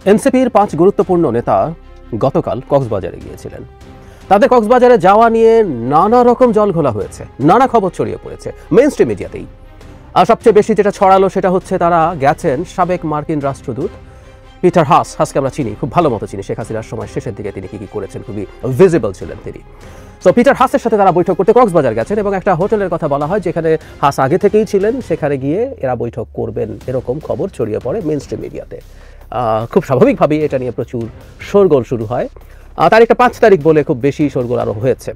এনসিপির ৫ গুরুত্বপূর্ণ নেতা গতকাল কক্সবাজারে গিয়েছিলেন। তাদের কক্সবাজারে যাওয়া নিয়ে নানা রকম জলঘোলা হয়েছে, নানা খবর ছড়িয়ে পড়েছে মেইনস্ট্রিম মিডিয়াতেই। আর সবচেয়ে বেশি যেটা ছড়ালো সেটা হচ্ছে তারা গেছেন সাবেক মার্কিন রাষ্ট্রদূত পিটার হাসকে আমরা চিনি, খুব ভালো মতো চিনি। শেখ হাসিনার সময় শেষের দিকে তিনি কি করেছেন, খুবই ভিজিবল ছিলেন তিনি। সো পিটার হাসের সাথে তারা বৈঠক করতে কক্সবাজার গেছেন এবং একটা হোটেলের কথা বলা হয় যেখানে হাস আগে থেকেই ছিলেন, সেখানে গিয়ে এরা বৈঠক করবেন এরকম খবর ছড়িয়ে পড়ে মেইনস্ট্রিম মিডিয়াতে। খুব স্বাভাবিকভাবেই এটা নিয়ে প্রচুর শোরগোল শুরু হয়। তারিখটা ৫ তারিখ বলে খুব বেশি শোরগোল আরও হয়েছে।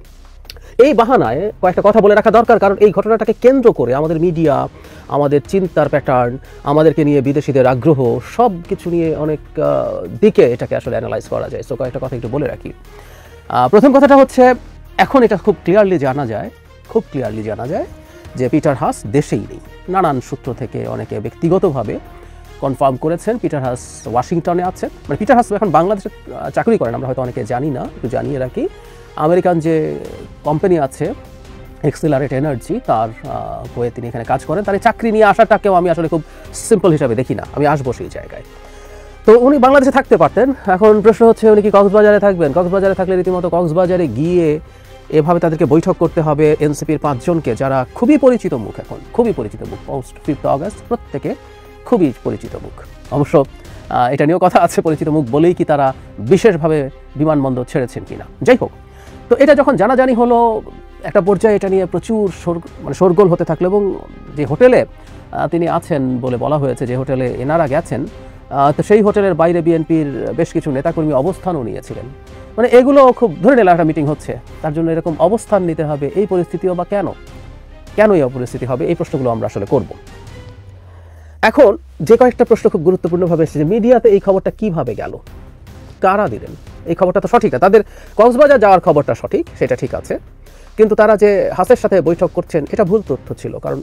এই বাহানায় কয়েকটা কথা বলে রাখা দরকার, কারণ এই ঘটনাটাকে কেন্দ্র করে আমাদের মিডিয়া, আমাদের চিন্তার প্যাটার্ন, আমাদেরকে নিয়ে বিদেশিদের আগ্রহ, সব কিছু নিয়ে অনেক দিকে এটাকে আসলে অ্যানালাইজ করা যায়। সো কয়েকটা কথা একটু বলে রাখি। প্রথম কথাটা হচ্ছে, এখন এটা খুব ক্লিয়ারলি জানা যায় যে পিটার হাস দেশেই নেই। নানান সূত্র থেকে অনেকে ব্যক্তিগতভাবে কনফার্ম করেছেন পিটার হাস ওয়াশিংটনে আছেন। মানে পিটার হাস এখন বাংলাদেশে চাকরি করেন, আমরা হয়তো অনেকে জানি না, একটু জানিয়ে রাখি। আমেরিকান যে কোম্পানি আছে এক্সিলারেট এনার্জি, তার বইয়ে তিনি এখানে কাজ করেন। তার এই চাকরি নিয়ে আসাটাকেও আমি আসলে খুব সিম্পল হিসাবে দেখি না, আমি আসবো সেই জায়গায়। তো উনি বাংলাদেশে থাকতে পারতেন। এখন প্রশ্ন হচ্ছে উনি কি কক্সবাজারে থাকবেন? কক্সবাজারে থাকলে রীতিমতো কক্সবাজারে গিয়ে এভাবে তাদেরকে বৈঠক করতে হবে এনসিপির ৫ জনকে, যারা খুবই পরিচিত মুখ, এখন খুবই পরিচিত মুখ। পোস্ট 5 আগস্ট প্রত্যেকে খুবই পরিচিত মুখ। অবশ্য এটা নিয়েও কথা আছে, পরিচিত মুখ বলেই কি তারা বিশেষভাবে বিমানবন্দর ছেড়েছেন কিনা। যাই হোক, তো এটা যখন জানাজানি হলো, একটা পর্যায়ে এটা নিয়ে প্রচুর শোরগোল হতে থাকলো। এবং যে হোটেলে তিনি আছেন বলে বলা হয়েছে, যে হোটেলে এনারা গেছেন, তো সেই হোটেলের বাইরে বিএনপির বেশ কিছু নেতাকর্মী অবস্থানও নিয়েছিলেন। মানে এগুলো খুব ধরে নিলাম একটা মিটিং হচ্ছে, তার জন্য এরকম অবস্থান নিতে হবে, এই পরিস্থিতিও বা কেন এই পরিস্থিতি হবে, এই প্রশ্নগুলো আমরা আসলে করব। এখন যে কয়েকটা প্রশ্ন খুব গুরুত্বপূর্ণভাবে এসেছে, মিডিয়াতে এই খবরটা কিভাবে গেল, কারা দিলেন? এই খবরটা তো সঠিক না, তাদের কক্সবাজার যাওয়ার খবরটা সঠিক, সেটা ঠিক আছে, কিন্তু তারা যে হাসের সাথে বৈঠক করছেন এটা ভুল তথ্য ছিল। কারণ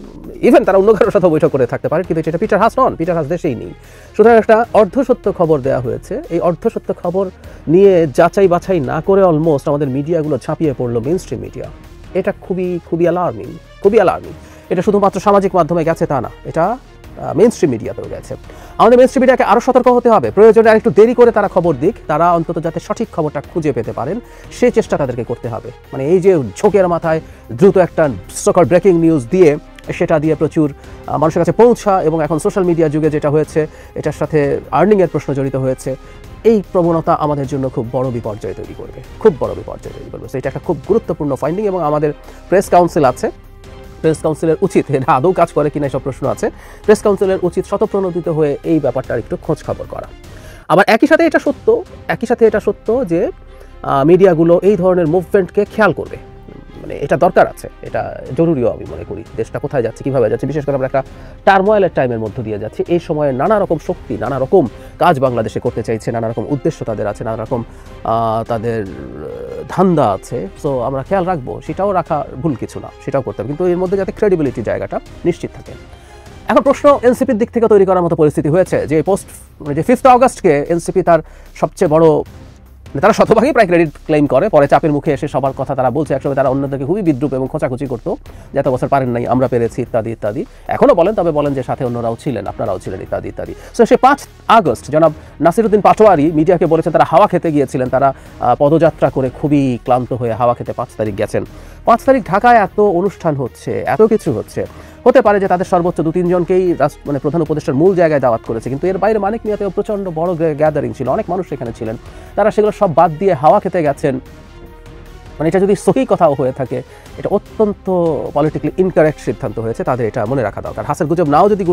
ইভেন তারা অন্য কারোর সাথে বৈঠক করে থাকতে পারে, কিন্তু এটা পিটার হাস নন, পিটার হাস দেশেই নেই। সুতরাং একটা অর্ধসত্য খবর দেওয়া হয়েছে। এই অর্ধসত্য খবর নিয়ে যাচাই বাছাই না করে অলমোস্ট আমাদের মিডিয়াগুলো ঝাঁপিয়ে পড়লো, মেইনস্ট্রিম মিডিয়া। এটা খুবই অ্যালার্মিং। এটা শুধুমাত্র সামাজিক মাধ্যমে গেছে তা না, এটা মেইনস্ট্রিম মিডিয়াতেও গেছে। আমাদের মেইনস্ট্রিম মিডিয়াকে আরও সতর্ক হতে হবে। প্রয়োজনে আরেকটু দেরি করে তারা খবর দিক, তারা অন্তত যাতে সঠিক খবরটা খুঁজে পেতে পারেন সেই চেষ্টা তাদেরকে করতে হবে। মানে এই যে ঝোঁকের মাথায় দ্রুত একটা সকল ব্রেকিং নিউজ দিয়ে সেটা দিয়ে প্রচুর মানুষের কাছে পৌঁছা, এবং এখন সোশ্যাল মিডিয়া যুগে যেটা হয়েছে, এটার সাথে আর্নিংয়ের প্রশ্ন জড়িত হয়েছে, এই প্রবণতা আমাদের জন্য খুব বড় বিপর্যয় তৈরি করবে। এটা একটা খুব গুরুত্বপূর্ণ ফাইন্ডিং। এবং আমাদের প্রেস কাউন্সিল আছে, প্রেস কাউন্সিলের উচিত, এটা আদৌ কাজ করে কিনা সব প্রশ্ন আছে, প্রেস কাউন্সিলের উচিত স্বতঃপ্রণোদিত হয়ে এই ব্যাপারটার একটু খোঁজ খবর করা। আবার একই সাথে এটা সত্য যে মিডিয়াগুলো এই ধরনের মুভমেন্টকে খেয়াল করবে। মানে এটা দরকার আছে, এটা জরুরিও আমি মনে করি। দেশটা কোথায় যাচ্ছে, কীভাবে যাচ্ছে, বিশেষ করে আমরা একটা টার্মোয়েলের টাইমের মধ্য দিয়ে যাচ্ছি। এই সময়ে নানা রকম শক্তি, নানা রকম কাজ বাংলাদেশে করতে চাইছে, নানা রকম উদ্দেশ্য তাদের আছে, নানা রকম তাদের ধান্দা আছে। সো আমরা খেয়াল রাখবো, সেটাও রাখা ভুল কিছু না, সেটাও করতে হবে, কিন্তু এর মধ্যে যাতে ক্রেডিবিলিটি জায়গাটা নিশ্চিত থাকে। এখন প্রশ্ন এনসিপির দিক থেকে তৈরি করার মতো পরিস্থিতি হয়েছে যে যে 5 আগস্টকে এনসিপি তার সবচেয়ে বড়, তারা শতভাগই প্রায় ক্রেডিট ক্লেম করে, পরে চাপের মুখে এসে সবার কথা তারা বলছে। একসময় তারা অন্যদেরকে খুবই বিদ্রুপ এবং খোঁচাখুচি করতো, যে এত বছর পারেন নাই, আমরা পেরেছি, ইত্যাদি। এখনও বলেন, তবে বলেন যে সাথে অন্যরাও ছিলেন, আপনারাও ছিলেন, ইত্যাদি। সো সে 5 আগস্ট জনাব নাসিরুদ্দিন পাটোয়ারি মিডিয়াকে বলেছেন তারা হাওয়া খেতে গিয়েছিলেন, তারা পদযাত্রা করে খুবই ক্লান্ত হয়ে হাওয়া খেতে 5 তারিখ গেছেন। 5 তারিখ ঢাকায় এত অনুষ্ঠান হচ্ছে, এত কিছু হতে পারে যে তাদের সর্বোচ্চ 2-3 জনকেই মানে প্রধান উপদেষ্টার মূল জায়গায় দাওয়াত করেছে, কিন্তু এর বাইরে মানিক মিয়াতেও প্রচণ্ড বড় গ্যাদারিং ছিল, অনেক মানুষ সেখানে ছিলেন, তারা সেগুলো সব বাদ দিয়ে হাওয়া খেতে গেছেন। মানে এটা যদি সহি কথাও হয়ে থাকে, এটা অত্যন্ত পলিটিক্যালি ইনকারেক্ট সিদ্ধান্ত হয়েছে, তাদের এটা মনে রাখা দরকার। হাসের গুজব নাও যদি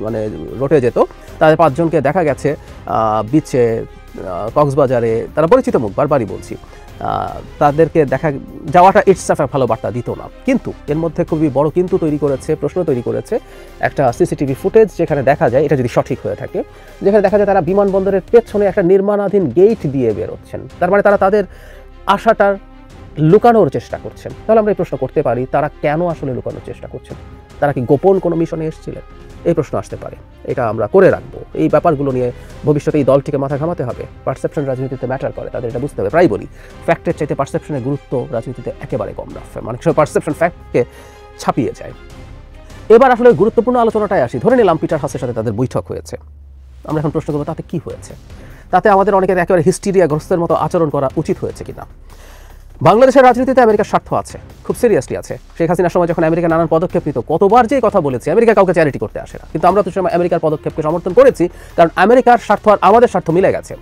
মানে রটে যেত, তাদের 5 জনকে দেখা গেছে বিচে, কক্সবাজারে, তারা পরিচিত মুখ, বারবারই বলছি, তাদেরকে দেখা যাওয়াটা ইটসেলফ ভালো বার্তা দিত না। কিন্তু এর মধ্যে খুবই বড় কিন্তু প্রশ্ন তৈরি করেছে একটা সিসিটিভি ফুটেজ, যেখানে দেখা যায়, এটা যদি সঠিক হয়ে থাকে, যেখানে দেখা যায় তারা বিমানবন্দরের পেছনে একটা নির্মাণাধীন গেট দিয়ে বেরোচ্ছেন। তার মানে তারা তাদের আশাটার লুকানোর চেষ্টা করছেন। তাহলে আমরা এই প্রশ্ন করতে পারি, তারা কেন আসলে লুকানোর চেষ্টা করছেন? তারা কি গোপন কোনো মিশনে এসেছিলেন? এই প্রশ্ন আসতে পারে, এটা আমরা করে রাখবো। এই ব্যাপারগুলো নিয়ে ভবিষ্যতে এই দলটিকে মাথা ঘামাতে হবে। পারসেপশন রাজনীতিতে ম্যাটার করে, তাদের এটা বুঝতে হবে। প্রায় বলি, ফ্যাক্টের চাইতে পারসেপশনের গুরুত্ব রাজনীতিতে একেবারে কম না, অনেক সময় পারসেপশন ফ্যাক্টকে ছাপিয়ে যায়। এবার আসলে গুরুত্বপূর্ণ আলোচনাটায় আসি। ধরে নিলাম পিটার হাসের সাথে তাদের বৈঠক হয়েছে, আমরা এখন প্রশ্ন করবো তাতে কি হয়েছে, তাতে আমাদের অনেকের একেবারে হিস্টিরিয়াগ্রস্তের মতো আচরণ করা উচিত হয়েছে কিনা। বাংলাদেশের রাজনীতিতে আমেরিকার স্বার্থ আছে, খুব সিরিয়াসলি আছে। শেখ হাসিনার সময় যখন আমেরিকা নানান পদক্ষেপ নিত, কতবার যে কথা বলেছে, আমেরিকা কাউকে চ্যারিটি করতে আসে না, কিন্তু আমরা তো সময় আমেরিকার পদক্ষেপকে সমর্থন করেছি, কারণ আমেরিকার স্বার্থ আর আমাদের স্বার্থ মিলে গেছে।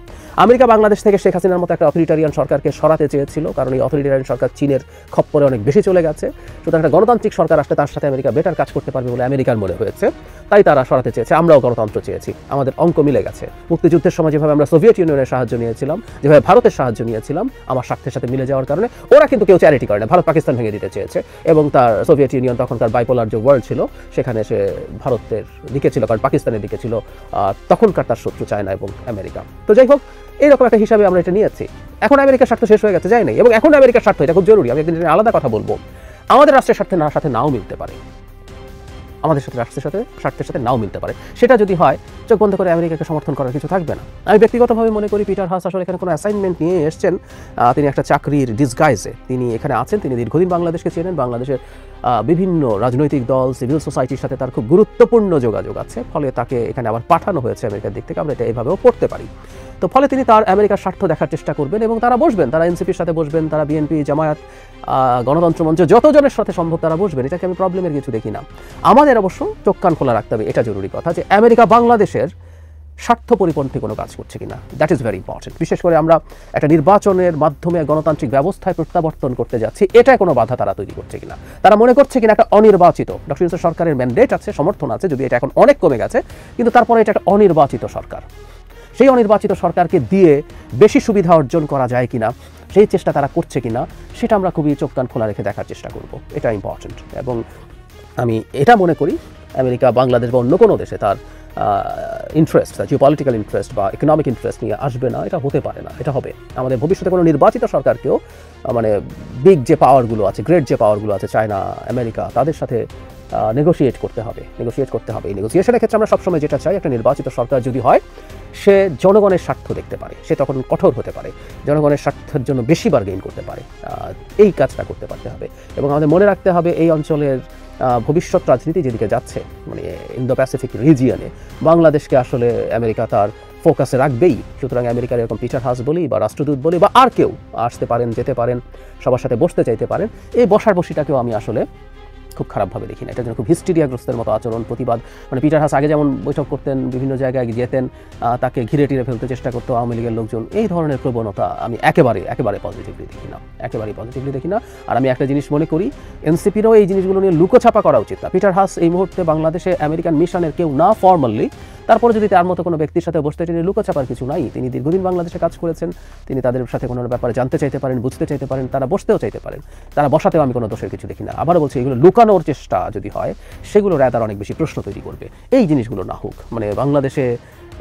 আমেরিকা বাংলাদেশ থেকে শেখ হাসিনার মতো একটা অথরিটারিয়ান সরকারকে সরাতে চেয়েছিল, কারণ এই অথরিটারিয়ান সরকার চীনের খপ্পরে অনেক বেশি চলে গেছে। সুতরাং একটা গণতান্ত্রিক সরকার আসলে তার সাথে আমেরিকা বেটার কাজ করতে পারবে বলে আমেরিকার মনে হয়েছে, তাই তারা সরাতে চেয়েছে। আমরাও গণতন্ত্র চেয়েছি, আমাদের অঙ্ক মিলে গেছে। মুক্তিযুদ্ধের সময় যেভাবে আমরা সোভিয়েত ইউনিয়নের সাহায্য নিয়েছিলাম, যেভাবে ভারতের সাহায্য নিয়েছিলাম, আমার স্বার্থের সাথে মিলে যাওয়ার কারণে ওরা কিন্তু কেউ চ্যারিটি করে না। ভারত পাকিস্তান ভেঙে দিতে চেয়েছে এবং তার সোভিয়েত ইউনিয়ন তখনকার বাইপোলার যে ওয়ার্ল্ড ছিল, সেখানে সে ভারতের দিকে ছিল, কারণ পাকিস্তানের দিকে ছিল তখনকার তার শত্রু চায়না এবং আমেরিকা। তো যাই হোক, এইরকম একটা হিসাবে আমরা এটা নিয়েছি। এখন আমেরিকার স্বার্থ শেষ হয়ে গেছে, যায় নাই, এবং এখন আমেরিকার স্বার্থ, এটা খুব জরুরি, আমি একদিন আলাদা কথা বলবো, আমাদের রাষ্ট্রের সাথে নাও মিলতে পারে, আমাদের সাথে রাষ্ট্রের স্বার্থের সাথে নাও মিলতে পারে। সেটা যদি হয়, চোখ বন্ধ করে আমেরিকাকে সমর্থন করার কিছু থাকবে না। আমি ব্যক্তিগতভাবে মনে করি পিটার হাস আসলে এখানে কোনো অ্যাসাইনমেন্ট নিয়ে এসেছেন, তিনি একটা চাকরির ডিসগাইজে তিনি এখানে আছেন। তিনি দীর্ঘদিন বাংলাদেশকে চেনেন, বাংলাদেশের বিভিন্ন রাজনৈতিক দল, সিভিল সোসাইটির সাথে তার খুব গুরুত্বপূর্ণ যোগাযোগ আছে, ফলে তাকে এখানে আবার পাঠানো হয়েছে আমেরিকার দিক থেকে। আমরা এটা এইভাবেও পড়তে পারি। তো ফলে তিনি তার আমেরিকার স্বার্থ দেখার চেষ্টা করবেন এবং তারা বসবেন, তারা এনসিপির সাথে বসবেন, তারা বিএনপি, জামায়াত, গণতন্ত্র মঞ্চ, যতজনের সাথে সম্ভব তারা বসবেন। এটাকে আমি প্রবলেমের কিছু দেখি না। আমাদের অবশ্য চোখ কান খোলা রাখতে হবে, এটা জরুরি কথা, যে আমেরিকা বাংলাদেশের স্বার্থ পরিপন্থী কোনো কাজ করছে কিনা। That is very important. বিশেষ করে আমরা একটা নির্বাচনের মাধ্যমে গণতান্ত্রিক ব্যবস্থায় প্রত্যাবর্তন করতে যাচ্ছি, এটা কোনো বাধা তারা তৈরি করছে কিনা। তারা মনে করছে কিনা একটা অনির্বাচিত, ডক্টর ইউনূস সরকারের ম্যান্ডেট আছে, সমর্থন আছে, যদি এটা এখন অনেক কমে গেছে, কিন্তু তারপরে এটা একটা অনির্বাচিত সরকার। সেই অনির্বাচিত সরকারকে দিয়ে বেশি সুবিধা অর্জন করা যায় কিনা, সেই চেষ্টা তারা করছে কিনা, সেটা আমরা খুবই চোখ কান খোলা রেখে দেখার চেষ্টা করব। এটা ইম্পর্টেন্ট। এবং আমি এটা মনে করি আমেরিকা বাংলাদেশ বা অন্য কোনো দেশে তার ইন্টারেস্ট, জিওপলিটিক্যাল ইন্টারেস্ট বা ইকোনমিক ইন্টারেস্ট নিয়ে আসবে না, এটা হতে পারে না। এটা হবে আমাদের ভবিষ্যতে কোনো নির্বাচিত সরকারকেও মানে বিগ যে পাওয়ারগুলো আছে, গ্রেট যে পাওয়ারগুলো আছে, চায়না, আমেরিকা, তাদের সাথে নেগোশিয়েট করতে হবে। এই নেগোসিয়েশনের ক্ষেত্রে আমরা সবসময় যেটা চাই, একটা নির্বাচিত সরকার যদি হয়, সে জনগণের স্বার্থ দেখতে পারে, সে তখন কঠোর হতে পারে, জনগণের স্বার্থের জন্য বেশি বার্গেইন করতে পারে। এই কাজটা করতে পারতে হবে। এবং আমাদের মনে রাখতে হবে এই অঞ্চলের ভবিষ্যৎ রাজনীতি যেদিকে যাচ্ছে, মানে ইন্দো প্যাসিফিক রিজিয়নে বাংলাদেশকে আসলে আমেরিকা তার ফোকাসে রাখবেই। সুতরাং আমেরিকার এরকম পিটার হাস বলি বা রাষ্ট্রদূত বলি বা আর কেউ আসতে পারেন, যেতে পারেন, সবার সাথে বসতে চাইতে পারেন, এই বসাটাকেও আমি আসলে খুব খারাপভাবে দেখি না। এটার জন্য খুব হিস্টিরিয়াগ্রস্তের মতো আচরণ, প্রতিবাদ, মানে পিটার হাস আগে যেমন বৈঠক করতেন, বিভিন্ন জায়গায় যেতেন, তাকে ঘিরে টিরে ফেলতে চেষ্টা করতো আওয়ামী লীগের লোকজন, এই ধরনের প্রবণতা আমি একেবারে পজিটিভলি দেখি না। আর আমি একটা জিনিস মনে করি, এনসিপিরও এই জিনিসগুলো নিয়ে লুকোছাপা করা উচিত না। পিটার হাস এই মুহূর্তে বাংলাদেশে আমেরিকান মিশনের কেউ না ফর্মালি, তারপরে যদি তার মতো কোনো ব্যক্তির সাথে বসতে চান, লুকোছাপার কিছু নাই। তিনি দীর্ঘদিন বাংলাদেশে কাজ করেছেন, তিনি তাদের সাথে কোনো ব্যাপারে জানতে চাইতে পারেন, বুঝতে চাইতে পারেন, তারা বসতেও চাইতে পারেন, তারা বসাতেও আমি কোনো দোষের কিছু দেখি না। আবারও বলছি, এগুলো লুকানোর চেষ্টা যদি হয়, সেগুলো রাদার অনেক বেশি প্রশ্ন তৈরি করবে। এই জিনিসগুলো না হোক। মানে বাংলাদেশে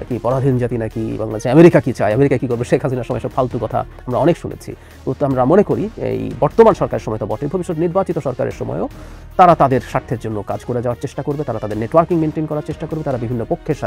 কি পরাধীন জাতি নাকি, বাংলাদেশে আমেরিকা কি চায়, আমেরিকা কি করবে, শেখ হাসিনার সময় সব ফালতু কথা আমরা অনেক শুনেছি। তো আমরা মনে করি এই বর্তমান সরকারের সময় তো বটে, ভবিষ্যৎ নির্বাচিত সরকারের সময়ও তারা তাদের স্বার্থের জন্য কাজ করে যাওয়ার চেষ্টা করবে, তারা তাদের নেটওয়ার্কিং মেনটেন করার চেষ্টা করবে, তারা বিভিন্ন পক্ষের সাথে